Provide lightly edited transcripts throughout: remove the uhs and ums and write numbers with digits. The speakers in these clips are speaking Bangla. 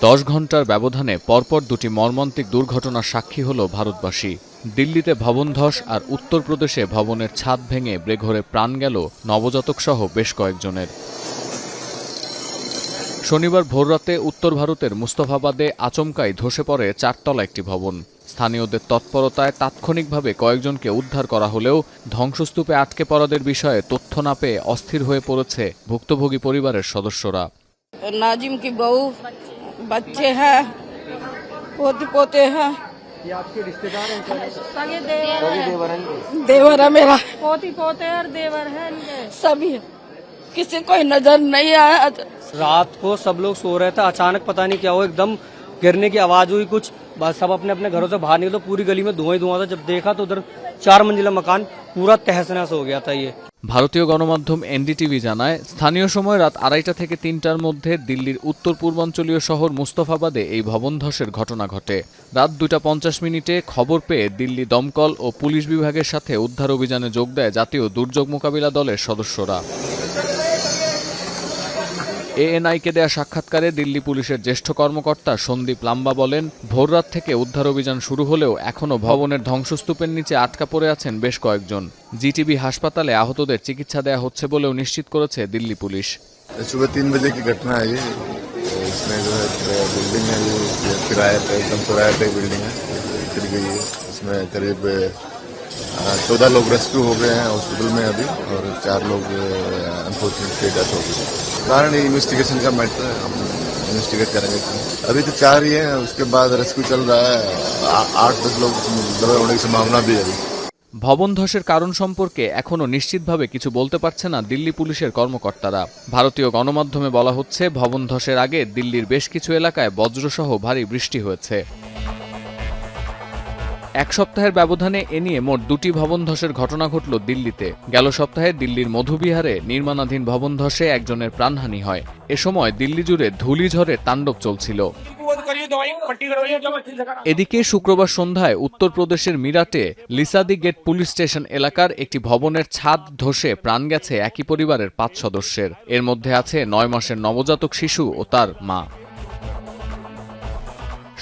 10 ঘন্টার ব্যবধানে পরপর দুটি মর্মান্তিক দুর্ঘটনার সাক্ষী হল ভারতবাসী। দিল্লিতে ভবন ধস আর উত্তরপ্রদেশে ভবনের ছাদ ভেঙে বেঘোরে প্রাণ গেল নবজাতকসহ বেশ কয়েকজনের। শনিবার ভোররাতে উত্তর ভারতের মুস্তফাবাদে আচমকাই ধসে পড়ে 4 তলা একটি ভবন। স্থানীয়দের তৎপরতায় তাৎক্ষণিকভাবে কয়েকজনকে উদ্ধার করা হলেও ধ্বংসস্তূপে আটকে পড়াদের বিষয়ে তথ্য না পেয়ে অস্থির হয়ে পড়েছে ভুক্তভোগী পরিবারের সদস্যরা। नाजिम की बहू, बच्चे हैं, पोते पोते हैं। ये आपके रिश्तेदार हैं? देवर है मेरा, पोती पोते और देवर है इनके। सभी है। किसी कोई नजर नहीं आया। रात को सब लोग सो रहे थे, अचानक पता नहीं क्या हुआ, एकदम गिरने की आवाज हुई कुछ, बस सब अपने अपने घरों से बाहर निकले तो पूरी गली में धुआं ही धुआं था। जब देखा तो उधर 4 मंजिला मकान पूरा तहस नहस हो गया था। ये ভারতীয় গণমাধ্যম এনডিটিভি জানায়, স্থানীয় সময় রাত 2:30 থেকে 3টার মধ্যে দিল্লির উত্তর পূর্বাঞ্চলীয় শহর মুস্তফাবাদে এই ভবন ধসের ঘটনা ঘটে। রাত 2:50 খবর পেয়ে দিল্লি দমকল ও পুলিশ বিভাগের সাথে উদ্ধার অভিযানে যোগ দেয় জাতীয় দুর্যোগ মোকাবিলা দলের সদস্যরা। এএনআইকে দেয়া সাক্ষাৎকারে দিল্লি পুলিশের জ্যেষ্ঠ কর্মকর্তা সন্দীপ লাম্বা বলেন, ভোররাত থেকে উদ্ধার অভিযান শুরু হলেও এখনও ভবনের ধ্বংসস্তূপের নিচে আটকা পড়ে আছেন বেশ কয়েকজন। জিটিবি হাসপাতালে আহতদের চিকিৎসা দেয়া হচ্ছে বলেও নিশ্চিত করেছে দিল্লি পুলিশ। सुबह 3 बजे की घटना है ये। इसमें जो है बिल्डिंग है, ये किराए पे एकदम किराए पे बिल्डिंग है, गिर गई है। इसमें करीब 14 लोग रेस्क्यू हो गए हैं हॉस्पिटल में अभी, और 4 लोग अनफॉर्चुनेटली डेथ हो गई। कारण ये इन्वेस्टिगेशन का मैटर है, हम इन्वेस्टिगेट करेंगे। अभी तो 4 ही हैं, उसके बाद रेस्क्यू चल रहा है। 8-10 लोग दबे होने की संभावना भी है। ভবন ধসের কারণ সম্পর্কে এখনও নিশ্চিতভাবে কিছু বলতে পারছে না দিল্লি পুলিশের কর্মকর্তারা। ভারতীয় গণমাধ্যমে বলা হচ্ছে, ভবন ধসের আগে দিল্লির বেশ কিছু এলাকায় বজ্রসহ ভারী বৃষ্টি হয়েছে। 1 সপ্তাহের ব্যবধানে এ নিয়ে মোট 2টি ভবন ধসের ঘটনা ঘটল দিল্লিতে। গেল সপ্তাহে দিল্লির মধুবিহারে নির্মাণাধীন ভবন ধসে একজনের প্রাণহানি হয়। এ সময় দিল্লি জুড়ে ধূলিঝড়ের তাণ্ডব চলছিল। এদিকে শুক্রবার সন্ধ্যায় উত্তরপ্রদেশের মিরাটে লিসাদি গেট পুলিশ স্টেশন এলাকার একটি ভবনের ছাদ ধসে প্রাণ গেছে একই পরিবারের 5 সদস্যের। এর মধ্যে আছে 9 মাসের নবজাতক শিশু ও তার মা।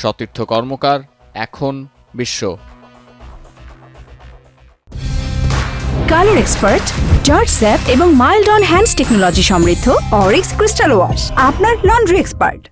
সতীর্থ কর্মকার, এখন বিশ্ব। কালার এক্সপার্ট, জর্জ স্যাপ এবং মাইল্ড অন হ্যান্ডস টেকনোলজি সমৃদ্ধ অরিক্স ক্রিস্টাল ওয়াশ আপনার লন্ড্রি এক্সপার্ট।